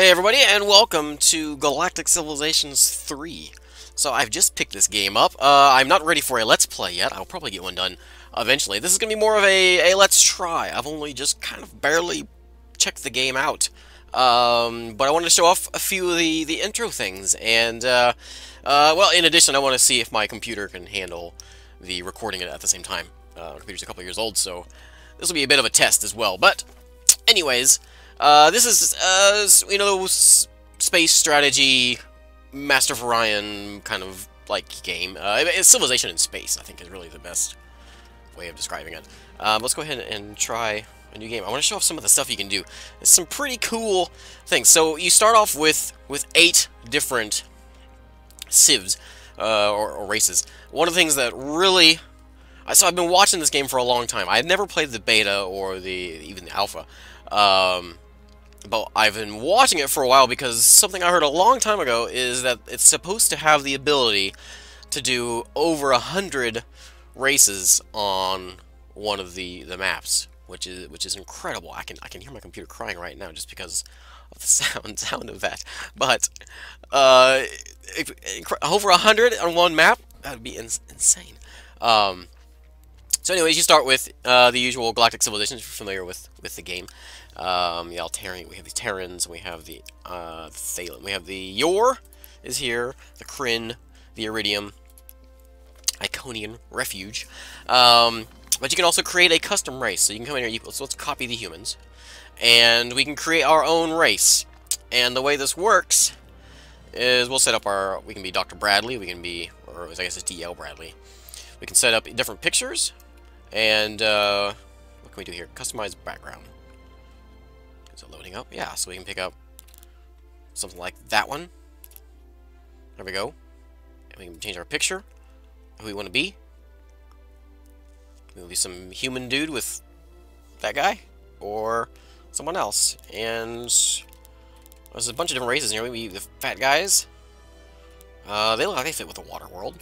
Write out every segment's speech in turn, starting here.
Hey everybody, and welcome to Galactic Civilizations 3. So I've just picked this game up. I'm not ready for a Let's Play yet. I'll probably get one done eventually. This is going to be more of a Let's Try. I've only just kind of barely checked the game out. But I wanted to show off a few of the intro things. And, well, in addition, I want to see if my computer can handle the recording it at the same time. My computer's a couple years old, so this will be a bit of a test as well. But, anyways... this is, space strategy, Master of Orion kind of, like, game. It's Civilization in space, I think, is really the best way of describing it. Let's go ahead and try a new game. I want to show off some of the stuff you can do. It's some pretty cool things. So, you start off with 8 different civs, or races. One of the things that really... So, I've been watching this game for a long time. I had never played the beta or even the alpha. But I've been watching it for a while because something I heard a long time ago is that it's supposed to have the ability to do over 100 races on one of the maps, which is incredible. I can hear my computer crying right now just because of the sound of that. But over 100 on one map, that would be insane. So anyways, you start with the usual Galactic Civilizations if you're familiar with the game. The Altarian, we have the Terrans, we have the Thalen, we have the Yor is here, the Kryn, the Iridium, Iconian Refuge. But you can also create a custom race. So you can come in here, so let's copy the humans, and we can create our own race. And the way this works is we'll set up we can be Dr. Bradley, we can be, or I guess it's DL Bradley. We can set up different pictures, and what can we do here? Customize background. Is it loading up? Yeah, so we can pick up something like that one. There we go. And we can change our picture, who we want to be. We'll be some human dude with that guy, or someone else. And there's a bunch of different races here. We the fat guys. They look like they fit with the water world.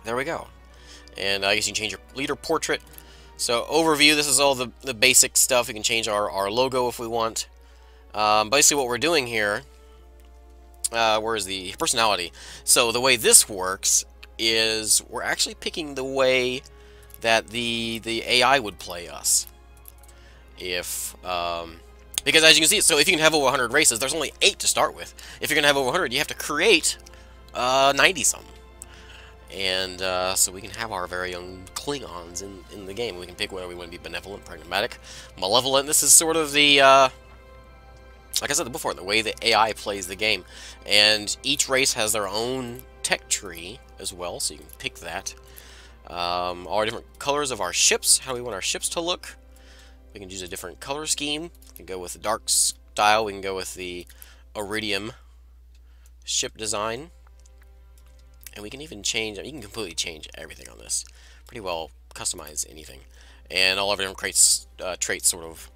There we go. And I guess you can change your leader portrait. So, overview, this is all the basic stuff. We can change our logo if we want. Basically what we're doing here, where is the personality? So, the way this works is we're actually picking the way that the AI would play us. Because as you can see, so if you can have over 100 races, there's only 8 to start with. If you're going to have over 100, you have to create 90-something. And so we can have our very own Klingons in the game. We can pick whether we want to be benevolent, pragmatic, malevolent. This is sort of the, like I said before, the way the AI plays the game. And each race has their own tech tree as well, so you can pick that. All our different colors of our ships, how we want our ships to look. We can use a different color scheme. We can go with the dark style. We can go with the Iridium ship design. And we can even change, you can completely change everything on this. Pretty well customize anything. And all of them creates traits sort of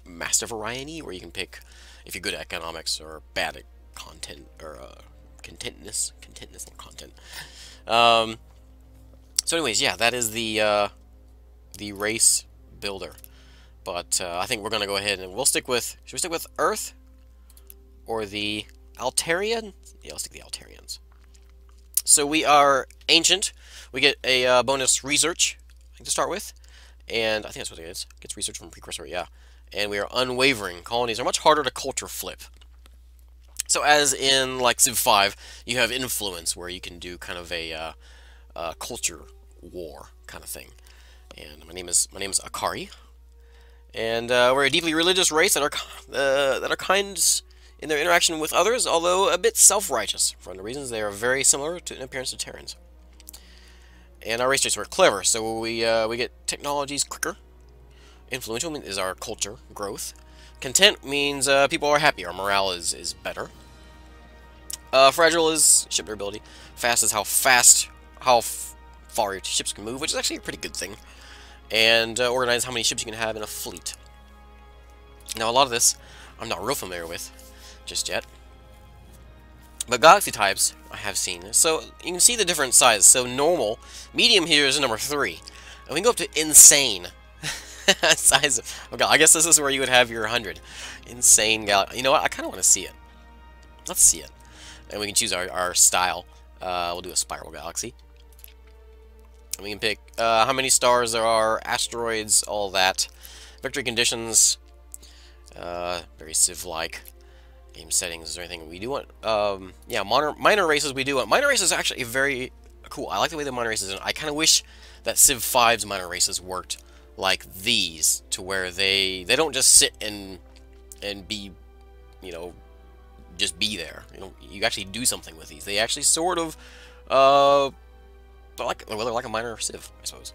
Master of Orion-y, where you can pick if you're good at economics or bad at content, or contentness, not content. So anyways, yeah, that is the race builder. But I think we're going to go ahead and we'll stick with, should we stick with Earth? Or the Altarian? Yeah, let's stick with the Altarians. So we are ancient. We get a bonus research to start with, and I think that's what it is. Gets research from precursor, yeah. And we are unwavering. Colonies are much harder to culture flip. So as in like Civ 5, you have influence where you can do kind of a culture war kind of thing. And my name is Akari, and we're a deeply religious race that are kind in their interaction with others, although a bit self-righteous, for the reasons they are very similar to in appearance to Terrans. And our race traits are clever, so we get technologies quicker. Influential is our culture growth. Content means people are happy, our morale is better. Fragile is ship durability. Fast is how far your ships can move, which is actually a pretty good thing. And organize how many ships you can have in a fleet. Now a lot of this I'm not real familiar with just yet. But galaxy types I have seen. So you can see the different sizes. So normal, medium here is number 3. And we can go up to insane. Size of... Okay, I guess this is where you would have your 100. Insane galaxy. You know what? I kind of want to see it. Let's see it. And we can choose our style. We'll do a spiral galaxy. And we can pick how many stars there are, asteroids, all that. Victory conditions. Very Civ-like. Game settings. Is there anything we do want? Yeah, minor races we do want. Minor races are actually very cool. I like the way the minor races are. I kind of wish that Civ 5's minor races worked like these, to where they don't just sit and be, you know, just be there. You know, you actually do something with these. They actually sort of they're like a minor Civ, I suppose.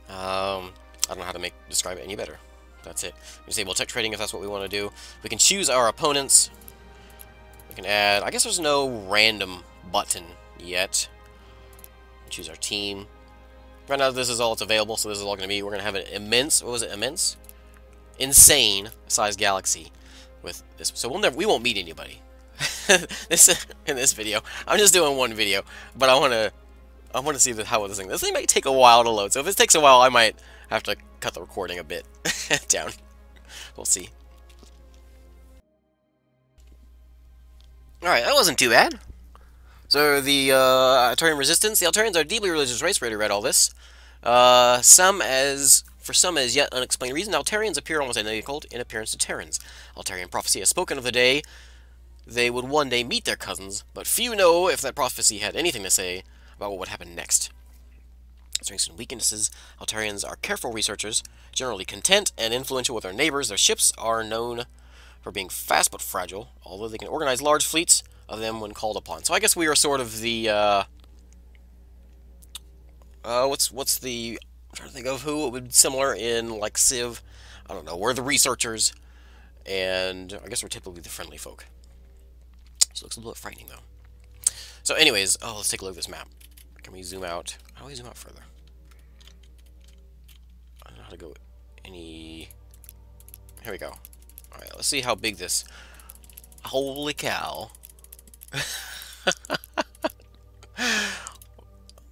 I don't know how to describe it any better. That's it. We disable tech trading if that's what we want to do. We can choose our opponents. We can add... I guess there's no random button yet. Choose our team. Right now this is all that's available, so this is all going to be... We're going to have an immense... What was it? Immense? Insane size galaxy with this. So we won't meet anybody. In this video. I'm just doing one video, but I want to see how this thing... This thing might take a while to load, so if it takes a while, I might have to cut the recording a bit down. We'll see. Alright, that wasn't too bad. So, the Altarian resistance. The Altarians are a deeply religious race. We already read all this. For some as yet unexplained reason, Altarians appear almost identical in appearance to Terrans. Altarian prophecy has spoken of the day they would one day meet their cousins, but few know if that prophecy had anything to say about what would happen next. Strengths and weaknesses. Altarians are careful researchers, generally content and influential with their neighbors. Their ships are known for being fast but fragile, although they can organize large fleets of them when called upon. So I guess we are sort of the, what's the... I'm trying to think of who it would be similar in, like, Civ. I don't know. We're the researchers, and I guess we're typically the friendly folk. This looks a little bit frightening, though. So anyways, let's take a look at this map. Can we zoom out? How do we zoom out further? I don't know how to go any... Here we go. Alright, let's see how big this... Holy cow.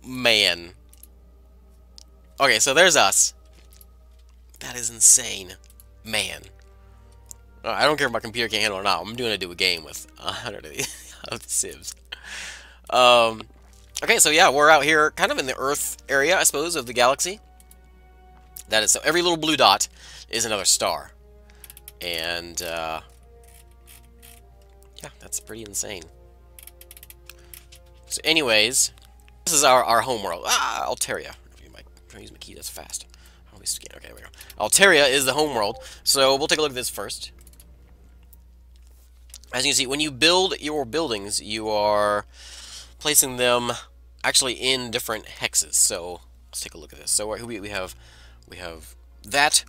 Man. Okay, so there's us. That is insane. Man. I don't care if my computer can't handle it or not. I'm doing a game with 100 of these of the Civs. Okay, so yeah, we're out here kind of in the Earth area, I suppose, of the galaxy. That is, so every little blue dot is another star. And, yeah, that's pretty insane. So anyways, this is our homeworld. Altaria. I'm trying to use my key, that's fast. Always scan. Okay, there we go. Altaria is the homeworld. So we'll take a look at this first. As you can see, when you build your buildings, you are placing them actually in different hexes. So let's take a look at this. So we have that.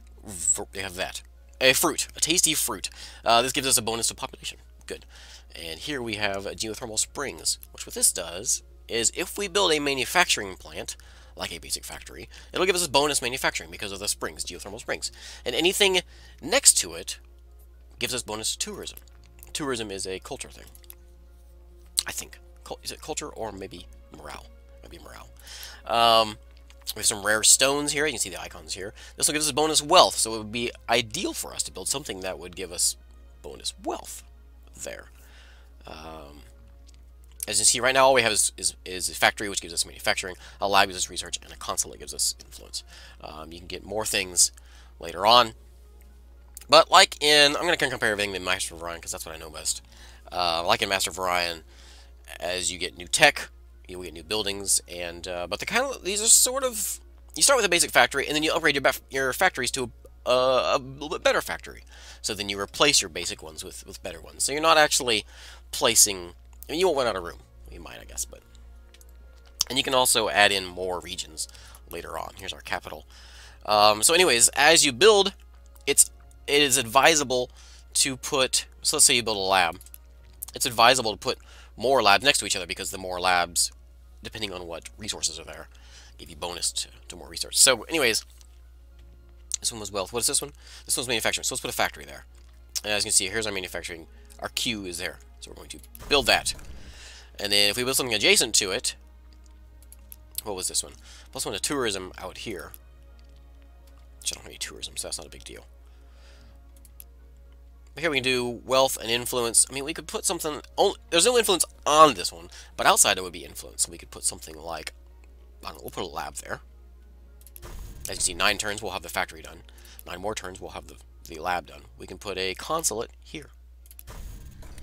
A fruit, a tasty fruit. This gives us a bonus to population. Good. And here we have geothermal springs, which what this does is if we build a manufacturing plant, like a basic factory, it'll give us a bonus manufacturing because of the springs, geothermal springs. And anything next to it gives us bonus tourism. Tourism is a culture thing, I think. Is it culture or maybe morale? Maybe morale. We have some rare stones here. You can see the icons here. This will give us bonus wealth, so it would be ideal for us to build something that would give us bonus wealth there. As you see right now, all we have is a factory, which gives us manufacturing, a lab gives us research, and a consulate gives us influence. You can get more things later on. But like I'm going to compare everything to Master of Orion, because that's what I know best. Like in Master of Orion, as you get new tech, you get new buildings, and but these are sort of, you start with a basic factory, and then you upgrade your factories to a little bit better factory. So then you replace your basic ones with better ones. So you're not actually placing, I mean, you won't run out of room. You might, I guess, but... And you can also add in more regions later on. Here's our capital. So anyways, as you build, it is advisable to put, so let's say you build a lab. It's advisable to put more labs next to each other, because the more labs, depending on what resources are there, give you bonus to more research. So anyways, this one was wealth. What is this one? This one's manufacturing. So let's put a factory there. And as you can see, here's our manufacturing. Our queue is there. So we're going to build that. And then if we build something adjacent to it, what was this one? Plus one to tourism out here. which I don't have any tourism, so that's not a big deal. But here we can do wealth and influence. I mean, we could put something... there's no influence on this one, but outside it would be influence. So we could put something like... I don't know, we'll put a lab there. As you can see, 9 turns we'll have the factory done. 9 more turns we'll have the lab done. We can put a consulate here.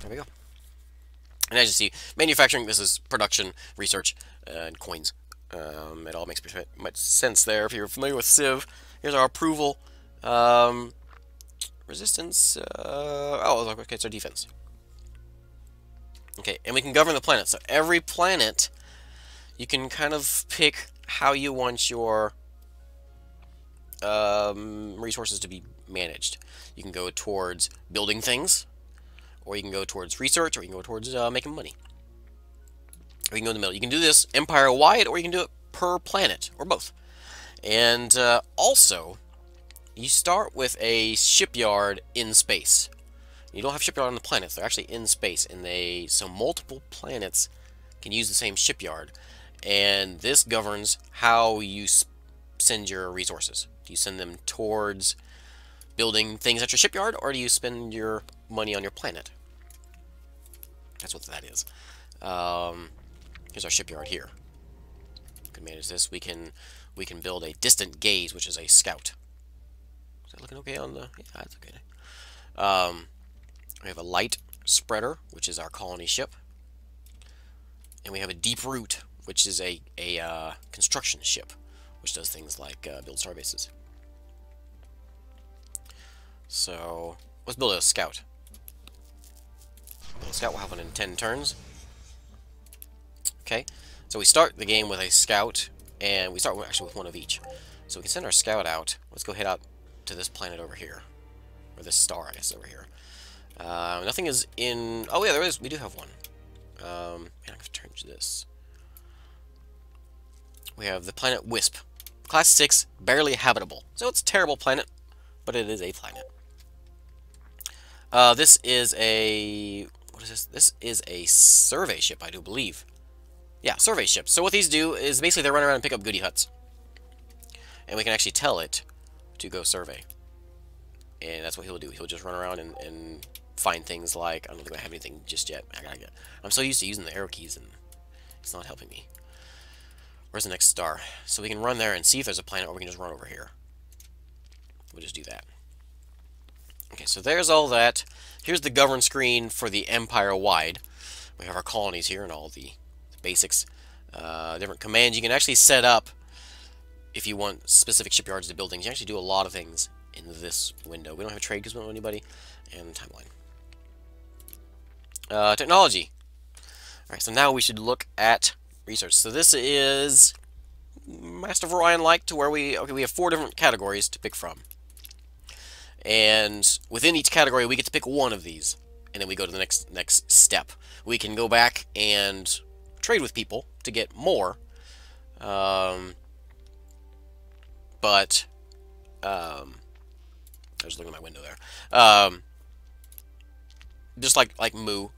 There we go. And as you see, manufacturing, this is production, research, and coins. It all makes much sense there if you're familiar with Civ. Here's our approval. Resistance. Oh, okay, it's our defense. Okay, and we can govern the planet. So every planet, you can kind of pick how you want your resources to be managed. You can go towards building things, or you can go towards research, or you can go towards making money. Or you can go in the middle. You can do this empire-wide, or you can do it per planet, or both. And also, you start with a shipyard in space. You don't have shipyard on the planets; they're actually in space, and so multiple planets can use the same shipyard. And this governs how you send your resources. Do you send them towards building things at your shipyard, or do you spend your money on your planet? That's what that is. Here's our shipyard here. We can manage this. We can build a distant gaze, which is a scout. Is that looking okay on the? Yeah, that's okay. We have a light spreader, which is our colony ship, and we have a deep root, which is a construction ship, which does things like build star bases. So let's build a scout. Build a scout. We'll have one in 10 turns. Okay, so we start the game with a scout, and we start actually with one of each. So we can send our scout out. Let's go head out to this planet over here, or this star, I guess, over here. Nothing is in. Oh yeah, there is. We do have one. Man, I have to change this. We have the planet Wisp, class 6, barely habitable. So it's a terrible planet, but it is a planet. This is a... what is this? This is a survey ship, I do believe. Yeah, survey ship. So what these do is basically they run around and pick up goodie huts. And we can actually tell it to go survey. And that's what he'll do. He'll just run around and find things like... I don't think I have anything just yet. I'm so used to using the arrow keys, and it's not helping me. Where's the next star? So we can run there and see if there's a planet, or we can just run over here. We'll just do that. Okay, so there's all that. Here's the govern screen for the empire-wide. We have our colonies here and all the basics. Different commands you can actually set up if you want specific shipyards to build things. You actually do a lot of things in this window. We don't have a trade because we don't know anybody. And timeline. Technology. Alright, so now we should look at research. So this is Master of Orion-like, to where we have 4 different categories to pick from. And within each category, we get to pick one of these. And then we go to the next step. We can go back and trade with people to get more. I was looking at my window there. Just like Moo.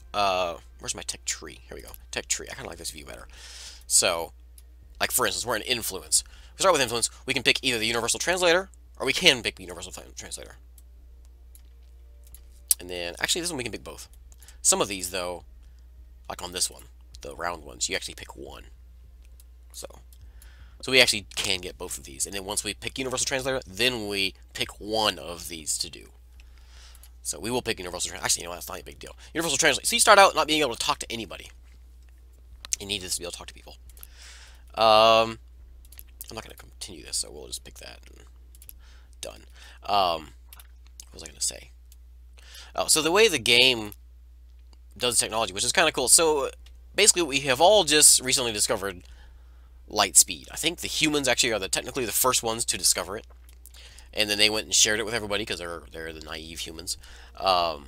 Where's my tech tree? Here we go. Tech tree. I kind of like this view better. So, like for instance, we're in influence. We start with influence. We can pick either the universal translator, or we can pick the universal translator. And then, actually, this one we can pick both. Some of these, though, like on this one, the round ones, you actually pick one. So we actually can get both of these. And then once we pick universal translator, then we pick one of these to do. So we will pick universal translator. Actually, you know, that's not a big deal. Universal translator. So you start out not being able to talk to anybody. You need this to be able to talk to people. I'm not going to continue this, so we'll just pick that and done. What was I going to say? Oh, so the way the game does technology, which is kind of cool. So basically, we have all just recently discovered light speed. I think the humans actually are technically the first ones to discover it, and then they went and shared it with everybody because they're the naive humans. And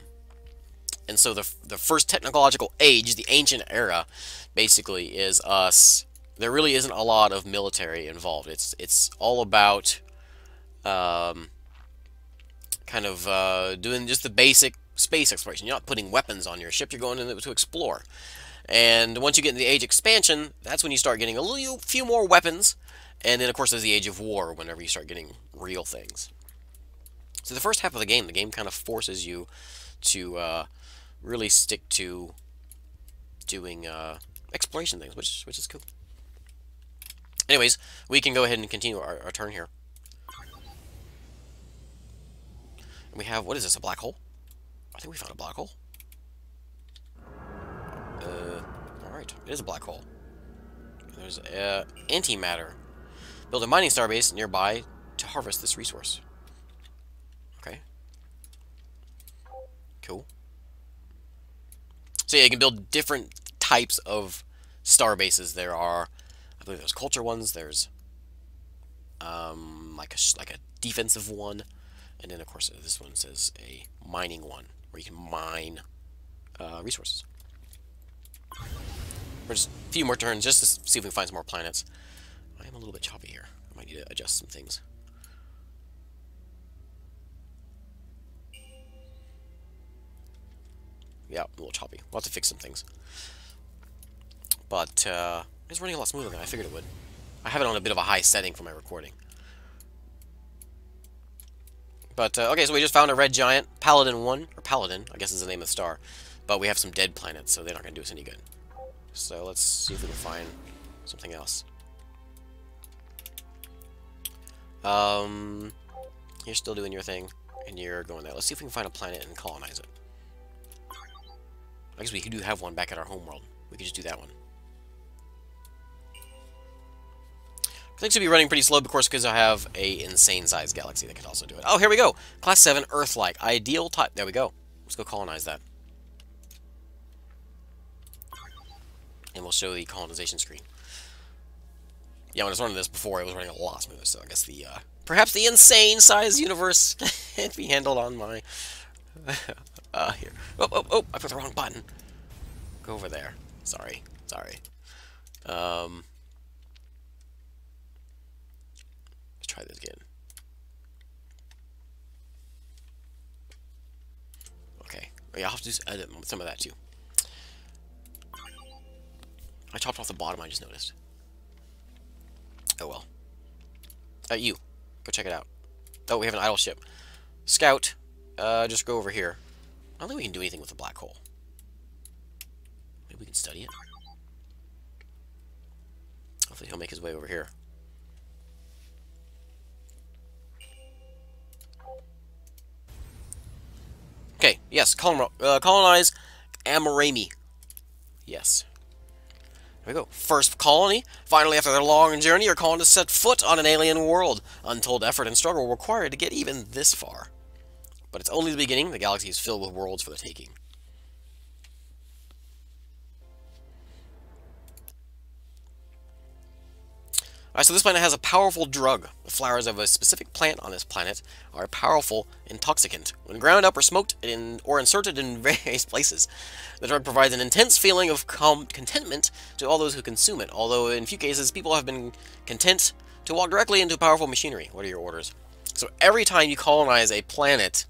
so the first technological age, the ancient era, basically is us. There really isn't a lot of military involved. It's all about kind of doing just the basic space exploration. You're not putting weapons on your ship. You're going in to explore. And once you get into the age expansion, that's when you start getting a few more weapons, And then, of course, there's the Age of War, whenever you start getting real things. So the first half of the game kind of forces you to really stick to doing exploration things, which is cool. Anyways, we can go ahead and continue our turn here. And we have, what is this, a black hole? I think we found a black hole. Alright, it is a black hole. There's antimatter. Build a mining starbase nearby to harvest this resource. Okay. Cool. So yeah, you can build different types of starbases. There are, I believe there's culture ones, there's like a defensive one, and then of course this one says a mining one, where you can mine resources. For just a few more turns, just to see if we can find some more planets. I am a little bit choppy here. I might need to adjust some things. Yeah, a little choppy. We'll have to fix some things. But it's running a lot smoother than I figured it would. I have it on a bit of a high setting for my recording. But, okay, so we just found a red giant. Paladin 1, or Paladin, I guess is the name of the star. But we have some dead planets, so they're not going to do us any good. So let's see if we can find something else. You're still doing your thing, and you're going there. Let's see if we can find a planet and colonize it. I guess we do have one back at our homeworld. We could just do that one. Things should be running pretty slow, of course, because I have a insane-sized galaxy that could also do it. Oh, here we go! Class 7, Earth-like. Ideal type. There we go. Let's go colonize that. And we'll show the colonization screen. Yeah, when I was running this before, it was running a lot smoother, so I guess the, perhaps the insane-sized universe can't be handled on my... here. Oh, I put the wrong button. Go over there. Sorry. Let's try this again. Okay. Oh, yeah, I'll have to edit some of that, too. I chopped off the bottom, I just noticed. Oh, well. You. Go check it out. Oh, we have an idle ship. Scout. Just go over here. I don't think we can do anything with the black hole. Maybe we can study it. Hopefully he'll make his way over here. Okay, yes, colonize Amarami. Yes. There we go. First colony. Finally, after their long journey, your colonists set foot on an alien world. Untold effort and struggle were required to get even this far. But it's only the beginning. The galaxy is filled with worlds for the taking. Alright, so this planet has a powerful drug. The flowers of a specific plant on this planet are a powerful intoxicant. When ground up or smoked or inserted in various places, the drug provides an intense feeling of contentment to all those who consume it, although in few cases people have been content to walk directly into powerful machinery. What are your orders? So every time you colonize a planet,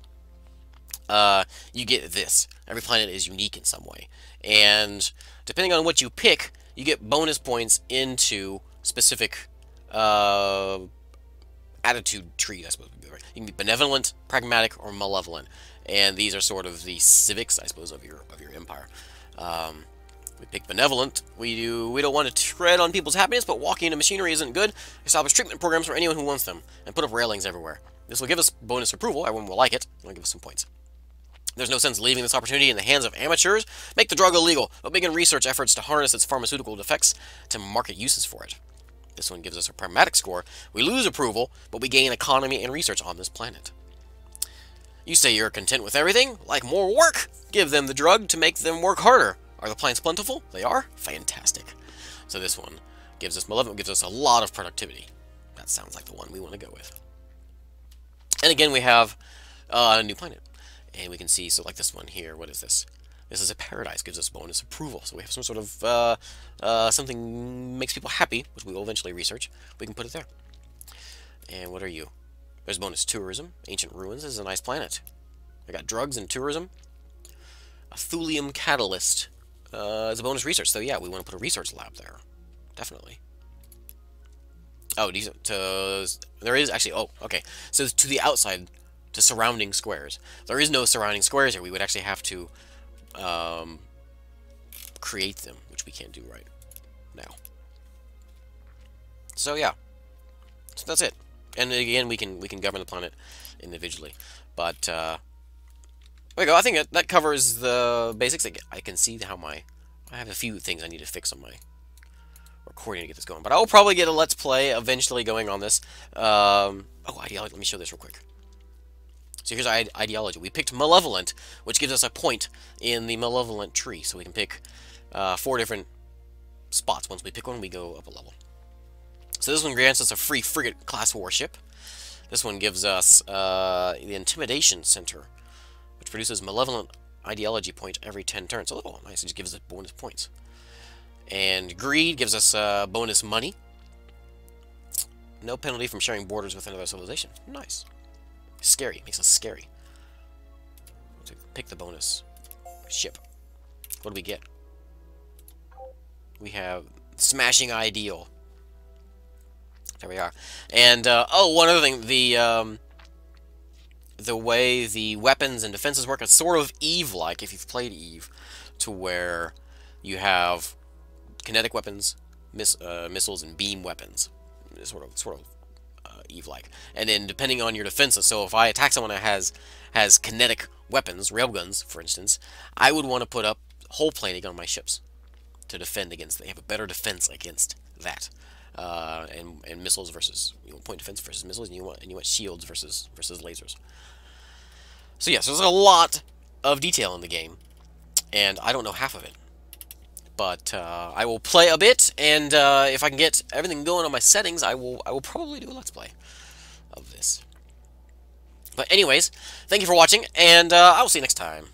you get this. Every planet is unique in some way. And depending on what you pick, you get bonus points into specific attitude tree, I suppose. You can be benevolent, pragmatic, or malevolent. And these are sort of the civics, I suppose, of your empire. We pick benevolent. We don't want to tread on people's happiness, but walking into machinery isn't good. Establish treatment programs for anyone who wants them, and put up railings everywhere. This will give us bonus approval. Everyone will like it. It'll give us some points. There's no sense leaving this opportunity in the hands of amateurs. Make the drug illegal, but begin research efforts to harness its pharmaceutical effects to market uses for it. This one gives us a pragmatic score. We lose approval, but we gain economy and research on this planet. You say you're content with everything? Like more work? Give them the drug to make them work harder. Are the plants plentiful? They are? Fantastic. So this one gives us malevolent, gives us a lot of productivity. That sounds like the one we want to go with. And again, we have a new planet. And we can see, so like this one here, what is this? This is a paradise, gives us bonus approval. So we have some sort of, something makes people happy, which we will eventually research. We can put it there. And what are you? There's bonus tourism. Ancient ruins. This is a nice planet. I got drugs and tourism. A thulium catalyst. It's a bonus research. So yeah, we want to put a research lab there. Definitely. Oh, there is actually. Oh, okay. So to the outside, to surrounding squares. There is no surrounding squares here. We would actually have to um, create them, which we can't do right now. So yeah, so that's it. And again, we can govern the planet individually, but there we go. I think that covers the basics. I can see how I have a few things I need to fix on my recording to get this going, but I will probably get a Let's Play eventually going on this. Oh, ideology. Let me show this real quick. So here's our ideology. We picked Malevolent, which gives us a point in the Malevolent tree. So we can pick 4 different spots. Once we pick one, we go up a level. So this one grants us a free frigate class warship. This one gives us the Intimidation Center, which produces Malevolent ideology point every 10 turns. So, oh, nice. It just gives us bonus points. And Greed gives us bonus money. No penalty from sharing borders with another civilization. Nice. Scary. Makes us scary. So pick the bonus ship. What do we get? We have Smashing Ideal. There we are. And, oh, one other thing. The way the weapons and defenses work, it's sort of Eve-like, if you've played Eve, to where you have kinetic weapons, missiles, and beam weapons. It's sort of Eve-like. And then depending on your defenses, so if I attack someone that has kinetic weapons, railguns, for instance, I would want to put up hull plating on my ships to defend against. They have a better defense against that. And missiles versus point defense versus missiles, and you want shields versus lasers. So yeah, so there's a lot of detail in the game, and I don't know half of it. But I will play a bit, and if I can get everything going on my settings, I will probably do a Let's Play of this. But anyways, thank you for watching, and I will see you next time.